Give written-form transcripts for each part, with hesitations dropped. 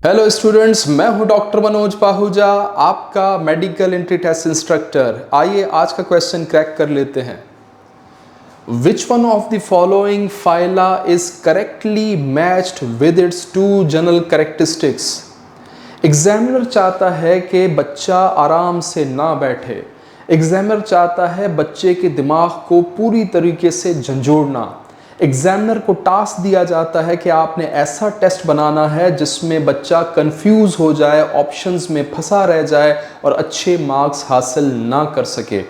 Hello students, मैं हूं doctor Manoj Pahuja, आपका मेडिकल एंट्री टेस्ट इंस्ट्रक्टर। आइए आज का क्वेश्चन क्रैक कर लेते हैं। Which one of the following phyla is correctly matched with its two general characteristics. Examiner चाहता है कि बच्चा आराम से ना बैठे। एग्जामिनर चाहता है बच्चे के दिमाग को पूरी तरीके से झंझोड़ना। एग्जामिनर को टास्क दिया जाता है कि आपने ऐसा टेस्ट बनाना है जिसमें बच्चा कंफ्यूज हो जाए, ऑप्शंस में फंसा रह जाए और अच्छे मार्क्स हासिल ना कर सके।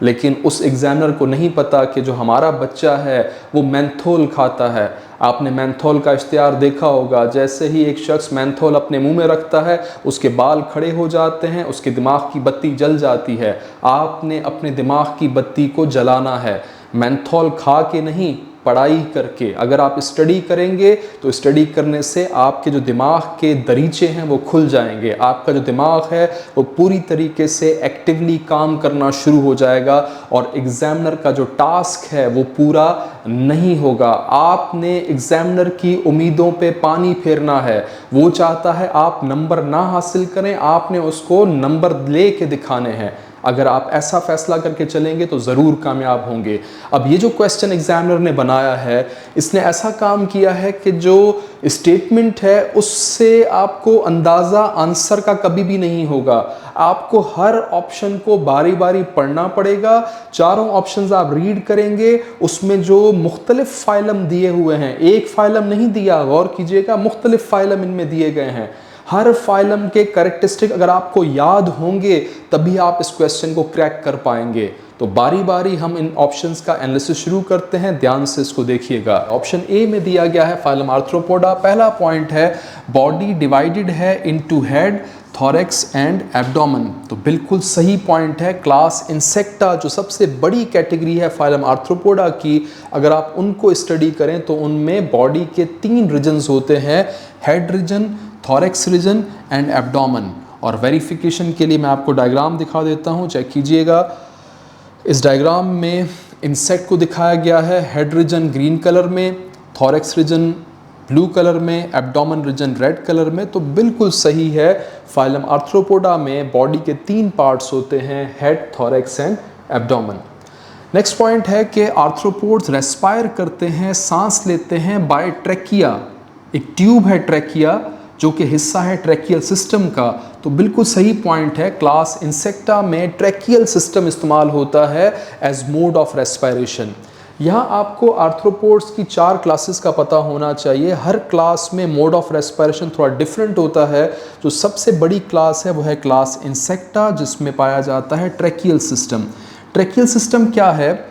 लेकिन उस एग्जामिनर को नहीं पता कि जो हमारा बच्चा है वो मेंथोल खाता है। आपने मेंथोल का इश्तिहार देखा होगा। जैसे ही एक शख्स मेंथोल अपने मुंह में रखता है उसके बाल खड़े हो जाते हैं, उसके दिमाग की बत्ती जल जाती है। आपने अपने दिमाग की बत्ती को जलाना है, मेंथोल खा के नहीं, पढ़ाई करके। अगर आप स्टडी करेंगे तो स्टडी करने से आपके जो दिमाग के दरीचे हैं वो खुल जाएंगे। आपका जो दिमाग है वो पूरी तरीके से एक्टिवली काम करना शुरू हो जाएगा और एग्जामिनर का जो टास्क है वो पूरा नहीं होगा। आपने एग्जामिनर की उम्मीदों पे पानी फेरना है। वो चाहता है आप नंबर ना हासिल करें, आपने उसको नंबर ले के दिखाने हैं। अगर आप ऐसा फैसला करके चलेंगे तो ज़रूर कामयाब होंगे। अब ये जो क्वेश्चन एग्जामिनर ने बनाया है, इसने ऐसा काम किया है कि जो स्टेटमेंट है उससे आपको अंदाज़ा आंसर का कभी भी नहीं होगा। आपको हर ऑप्शन को बारी बारी पढ़ना पड़ेगा। चारों ऑप्शंस आप रीड करेंगे, उसमें जो मुख्तलिफ फाइलम दिए हुए हैं, एक फाइलम नहीं दिया, गौर कीजिएगा, मुख्तलिफ फाइलम इनमें दिए गए हैं। हर फाइलम के कैरेक्टरिस्टिक अगर आपको याद होंगे तभी आप इस क्वेश्चन को क्रैक कर पाएंगे। तो बारी बारी हम इन ऑप्शंस का एनालिसिस शुरू करते हैं, ध्यान से इसको देखिएगा। ऑप्शन ए में दिया गया है फाइलम आर्थ्रोपोडा। पहला पॉइंट है बॉडी डिवाइडेड है into head, thorax and abdomen. तो बिल्कुल सही पॉइंट है। क्लास इंसेक्टा जो सबसे बड़ी कैटेगरी है फाइलम आर्थ्रोपोडा की, अगर आप उनको स्टडी करें तो उनमें बॉडी के 3 रीजन्स होते हैं, head region, thorax region and abdomen. और वेरिफिकेशन के लिए मैं आपको डायग्राम दिखा देता हूँ, चेक कीजिएगा। इस डायग्राम में इंसेक्ट को दिखाया गया है, हेड रीजन ग्रीन कलर में, थॉरेक्स रीजन ब्लू कलर में, एब्डोमेन रीजन रेड कलर में। तो बिल्कुल सही है। फाइलम आर्थ्रोपोडा में बॉडी के 3 पार्ट्स होते हैं, head, thorax and abdomen. Next point है कि आर्थ्रोपोड्स रेस्पायर करते हैं, सांस लेते हैं बाय ट्रैकिया। एक ट्यूब है ट्रैकिया जो कि हिस्सा है ट्रैकियल सिस्टम का। तो बिल्कुल सही पॉइंट है। क्लास इंसेक्टा में ट्रैकियल सिस्टम इस्तेमाल होता है एज मोड ऑफ रेस्पायरेशन। यहाँ आपको आर्थ्रोपोड्स की 4 क्लासेस का पता होना चाहिए। हर क्लास में मोड ऑफ रेस्पायरेशन थोड़ा डिफरेंट होता है। जो सबसे बड़ी क्लास है वो है क्लास इंसेक्टा, जिसमें पाया जाता है ट्रैकियल सिस्टम। ट्रैकियल सिस्टम क्या है?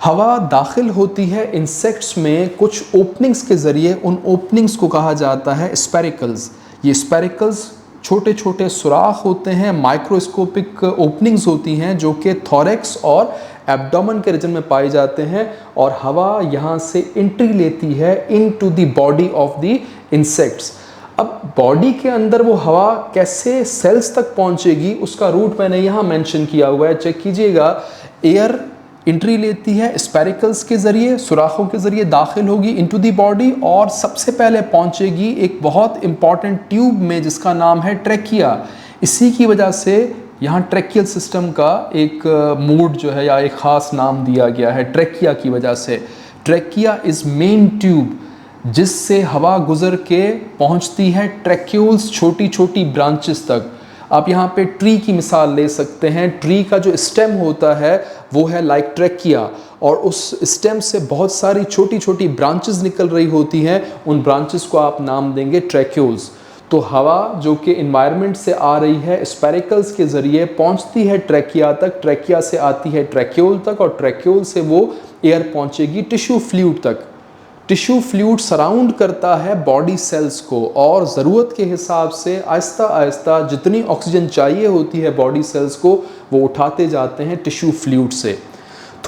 हवा दाखिल होती है इंसेक्ट्स में कुछ ओपनिंग्स के ज़रिए। उन ओपनिंग्स को कहा जाता है स्पेरिकल्स। ये स्पेरिकल्स छोटे छोटे सुराख होते हैं, माइक्रोस्कोपिक ओपनिंग्स होती हैं जो कि थॉरेक्स और एब्डोमेन के रीजन में पाए जाते हैं। और हवा यहाँ से एंट्री लेती है into the body of the insects. अब बॉडी के अंदर वो हवा कैसे सेल्स तक पहुँचेगी उसका रूट मैंने यहाँ मेंशन किया हुआ है, चेक कीजिएगा। एयर एंट्री लेती है स्पेरिकल्स के ज़रिए, सुराखों के ज़रिए दाखिल होगी इनटू द बॉडी और सबसे पहले पहुंचेगी एक बहुत इंपॉर्टेंट ट्यूब में जिसका नाम है ट्रैकिया। इसी की वजह से यहाँ ट्रैकियल सिस्टम का एक मोड जो है या एक ख़ास नाम दिया गया है ट्रैकिया की वजह से। ट्रैकिया इज़ मेन ट्यूब जिससे हवा गुजर के पहुँचती है ट्रैक्यूल्स, छोटी छोटी ब्रांचेस तक। आप यहाँ पे ट्री की मिसाल ले सकते हैं। ट्री का जो स्टेम होता है वो है लाइक ट्रैकिया और उस स्टेम से बहुत सारी छोटी छोटी ब्रांचेस निकल रही होती हैं। उन ब्रांचेस को आप नाम देंगे ट्रैक्यूल्स। तो हवा जो कि इन्वायरमेंट से आ रही है स्पेरिकल्स के ज़रिए पहुँचती है ट्रैकिया तक, ट्रैकिया से आती है ट्रैक्यूल तक और ट्रैक्यूल से वो एयर पहुँचेगी टिश्यू फ्लूइड तक। टिश्यू फ्लूइड सराउंड करता है बॉडी सेल्स को और ज़रूरत के हिसाब से आहिस्ता आहिस्ता जितनी ऑक्सीजन चाहिए होती है बॉडी सेल्स को वो उठाते जाते हैं टिश्यू फ्लूइड से।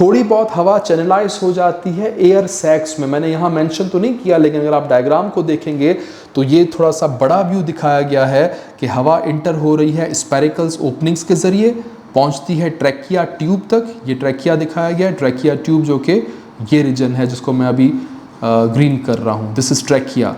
थोड़ी बहुत हवा चैनलाइज हो जाती है एयर सैक्स में। मैंने यहाँ मेंशन तो नहीं किया लेकिन अगर आप डायग्राम को देखेंगे तो ये थोड़ा सा बड़ा व्यू दिखाया गया है कि हवा इंटर हो रही है स्पेरिकल्स ओपनिंग्स के ज़रिए, पहुँचती है ट्रैकिया ट्यूब तक। ये ट्रैकिया दिखाया गया है, ट्रैकिया ट्यूब जो कि ये रीजन है जिसको मैं अभी ग्रीन कर रहा हूँ, दिस इज ट्रैकिया।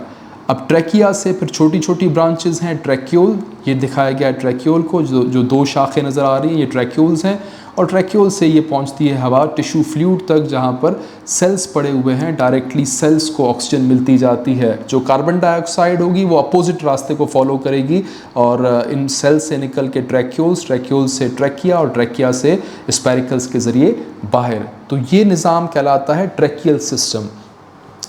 अब ट्रैकिया से फिर छोटी छोटी ब्रांचेस हैं ट्रैक्यूल, ये दिखाया गया है ट्रैक्यूल को, जो दो शाखें नज़र आ रही हैं ये ट्रैक्यूल्स हैं, और ट्रैक्यूल से ये पहुंचती है हवा टिश्यू फ्लूइड तक जहां पर सेल्स पड़े हुए हैं, डायरेक्टली सेल्स को ऑक्सीजन मिलती जाती है। जो कार्बन डाइऑक्साइड होगी वो अपोजिट रास्ते को फॉलो करेगी और इन सेल्स से निकल के ट्रैक्यूल्स, ट्रैक्यूल्स से ट्रैकिया और ट्रैकिया से स्पेरिकल्स के ज़रिए बाहर। तो ये निज़ाम कहलाता है ट्रैकियल सिस्टम।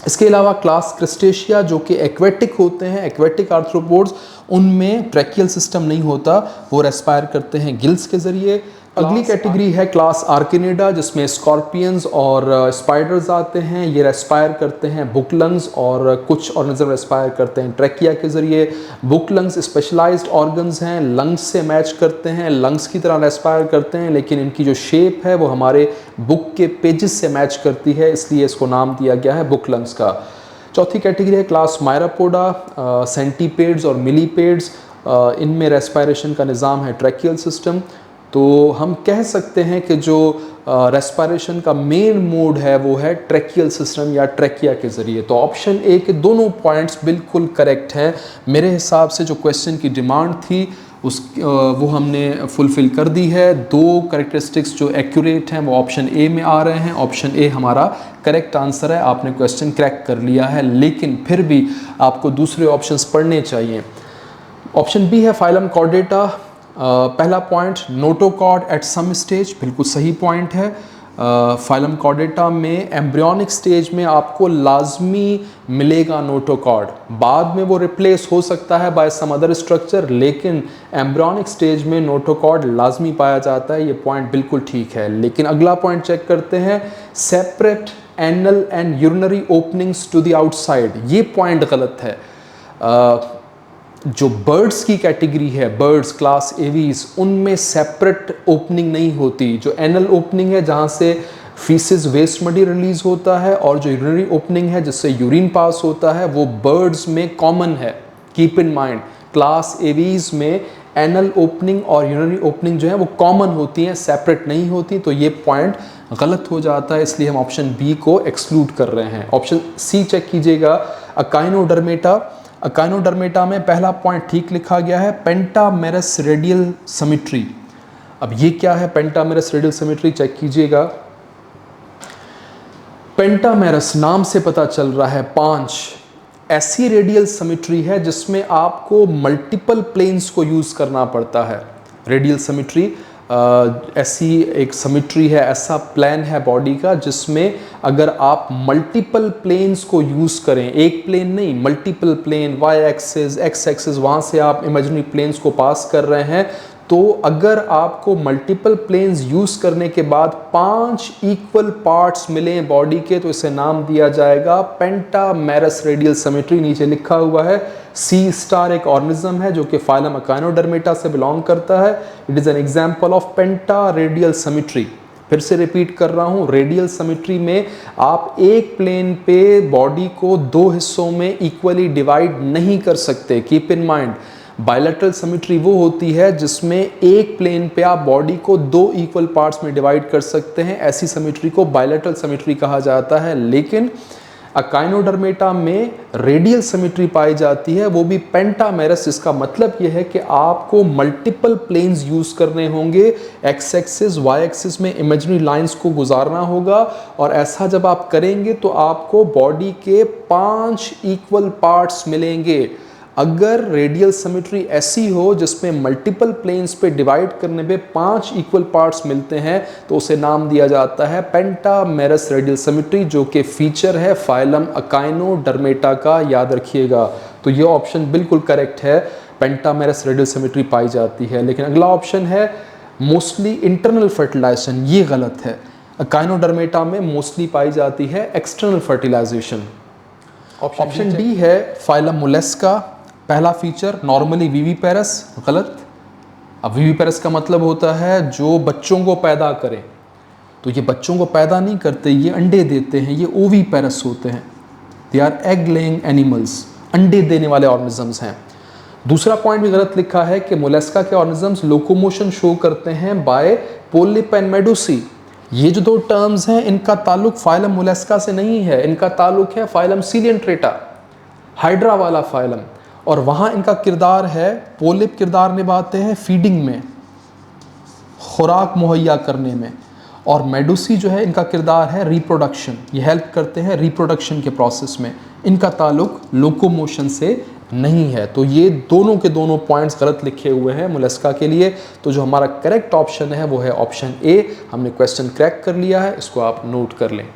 इसके अलावा क्लास क्रिस्टेशिया जो कि एक्वेटिक होते हैं, एक्वेटिक आर्थ्रोपोड्स, उनमें ट्रैकियल सिस्टम नहीं होता, वो रेस्पायर करते हैं गिल्स के ज़रिए। अगली कैटेगरी है क्लास आर्किनिडा जिसमें स्कॉर्पियंस और स्पाइडर्स आते हैं, ये रेस्पायर करते हैं बुक लंग्स, और कुछ ऑर्गेनिज्म रेस्पायर करते हैं ट्रैकिया के ज़रिए। बुक लंग्स स्पेशलाइज्ड ऑर्गन्स हैं, लंग्स से मैच करते हैं, लंग्स की तरह रेस्पायर करते हैं, लेकिन इनकी जो शेप है वो हमारे बुक के पेजेस से मैच करती है, इसलिए इसको नाम दिया गया है बुक लंग्स का। चौथी कैटेगरी है क्लास मायरापोडा, सेंटीपेड्स और मिलीपेड्स, इनमें रेस्पायरेशन का निज़ाम है ट्रैकियल सिस्टम। तो हम कह सकते हैं कि जो रेस्पायरेशन का मेन मोड है वो है ट्रैकियल सिस्टम या ट्रैकिया के ज़रिए। तो ऑप्शन ए के दोनों पॉइंट्स बिल्कुल करेक्ट है। मेरे हिसाब से जो क्वेश्चन की डिमांड थी वो हमने फुलफ़िल कर दी है। दो कैरेक्टरिस्टिक्स जो एक्यूरेट हैं वो ऑप्शन ए में आ रहे हैं, ऑप्शन ए हमारा करेक्ट आंसर है। आपने क्वेश्चन क्रैक कर लिया है, लेकिन फिर भी आपको दूसरे ऑप्शंस पढ़ने चाहिए। ऑप्शन बी है फाइलम कॉर्डेटा। पहला point notochord at some stage, बिल्कुल सही पॉइंट है। फाइलम कॉर्डेटा में एम्ब्रियोनिक स्टेज में आपको लाजमी मिलेगा नोटोकॉर्ड, बाद में वो रिप्लेस हो सकता है बाय सम अदर स्ट्रक्चर, लेकिन एम्ब्रियोनिक स्टेज में नोटोकॉर्ड लाजमी पाया जाता है। ये पॉइंट बिल्कुल ठीक है। लेकिन अगला पॉइंट चेक करते हैं, separate anal and urinary openings to the outside, ये पॉइंट गलत है। जो बर्ड्स की कैटेगरी है, बर्ड्स क्लास एवीज, उनमें सेपरेट ओपनिंग नहीं होती। जो एनल ओपनिंग है जहाँ से फीसिस वेस्ट मटीरियल रिलीज होता है, और जो यूरिनरी ओपनिंग है जिससे यूरिन पास होता है, वो बर्ड्स में कॉमन है। Keep in mind, class aves में एनल ओपनिंग और यूरिनरी ओपनिंग जो है वो कॉमन होती हैं, सेपरेट नहीं होती। तो ये पॉइंट गलत हो जाता है, इसलिए हम ऑप्शन बी को एक्सक्लूड कर रहे हैं। ऑप्शन सी चेक कीजिएगा, अकाइनोडर्मेटा। अकाइनोडर्मेटा में पहला पॉइंट ठीक लिखा गया है, पेंटामेरस रेडियल सिमेट्री। अब ये क्या है पेंटामेरस रेडियल सिमेट्री, चेक कीजिएगा। पेंटामेरस नाम से पता चल रहा है 5 ऐसी रेडियल सिमेट्री है जिसमें आपको मल्टीपल प्लेन्स को यूज करना पड़ता है। रेडियल सिमेट्री ऐसी एक सिमेट्री है, ऐसा प्लान है बॉडी का जिसमें अगर आप मल्टीपल प्लेन्स को यूज़ करें, एक प्लेन नहीं multiple plane, Y axis X axis, वहाँ से आप इमेजिनरी प्लेन्स को पास कर रहे हैं, तो अगर आपको मल्टीपल प्लेन्स यूज़ करने के बाद 5 इक्वल पार्ट्स मिलें बॉडी के, तो इसे नाम दिया जाएगा पेंटामेरस रेडियल सिमेट्री। नीचे लिखा हुआ है। सी स्टार एक ऑर्गेनिज्म है जो कि फाइलम अकाइनोडर्मेटा से बिलोंग करता है। It is an example of penta radial symmetry. फिर से रिपीट कर रहा हूँ, रेडियल सिमेट्री में आप एक प्लेन पे बॉडी को 2 हिस्सों में इक्वली डिवाइड नहीं कर सकते। Keep in mind, bilateral symmetry वो होती है जिसमें एक प्लेन पे आप बॉडी को 2 इक्वल पार्ट्स में डिवाइड कर सकते हैं, ऐसी सिमेट्री को बायलैटरल सिमेट्री कहा जाता है। लेकिन अकाइनोडर्मेटा में रेडियल सिमेट्री पाई जाती है, वो भी पेंटामेरस, जिसका मतलब यह है कि आपको मल्टीपल प्लेन्स यूज करने होंगे, एक्स एक्सिस वाई एक्सिस में इमेजिनरी लाइंस को गुजारना होगा, और ऐसा जब आप करेंगे तो आपको बॉडी के 5 इक्वल पार्ट्स मिलेंगे। अगर रेडियल सिमेट्री ऐसी हो जिसमें मल्टीपल प्लेन्स पे डिवाइड करने पे 5 इक्वल पार्ट्स मिलते हैं, तो उसे नाम दिया जाता है पेंटामेरस रेडियल सिमेट्री, जो कि फीचर है फाइलम अकाइनोडर्मेटा का, याद रखिएगा। तो ये ऑप्शन बिल्कुल करेक्ट है, पेंटामेरस रेडियल सिमेट्री पाई जाती है। लेकिन अगला ऑप्शन है मोस्टली इंटरनल फर्टिलाइजेशन, ये गलत है। अकाइनोडर्मेटा में मोस्टली पाई जाती है एक्सटर्नल फर्टिलाइजेशन। ऑप्शन डी है फाइलम मोलस्का। पहला फीचर नॉर्मली विविपेरस, गलत। अब विविपेरस का मतलब होता है जो बच्चों को पैदा करें, तो ये बच्चों को पैदा नहीं करते, ये अंडे देते हैं, ये ओविपेरस होते हैं। They are egg laying animals, अंडे देने वाले ऑर्गेनिजम्स हैं। दूसरा पॉइंट भी गलत लिखा है कि मोलस्का के ऑर्गेनिजम्स लोकोमोशन शो करते हैं बाय पोलिप एंड मेडुसी। ये जो 2 टर्म्स हैं इनका ताल्लुक फाइलम मोलस्का से नहीं है, इनका ताल्लुक है फाइलम सीलियंट्रेटा। हाइड्रा वाला फाइलम, और वहाँ इनका किरदार है, पोलिप किरदार निभाते हैं फीडिंग में, खुराक मुहैया करने में, और मेडुसी जो है इनका किरदार है रिप्रोडक्शन, ये हेल्प करते हैं रिप्रोडक्शन के प्रोसेस में। इनका ताल्लुक लोकोमोशन से नहीं है। तो ये दोनों के दोनों पॉइंट्स गलत लिखे हुए हैं मोलस्का के लिए। तो जो हमारा करेक्ट ऑप्शन है वो है ऑप्शन ए। हमने क्वेश्चन क्रैक कर लिया है, इसको आप नोट कर लें।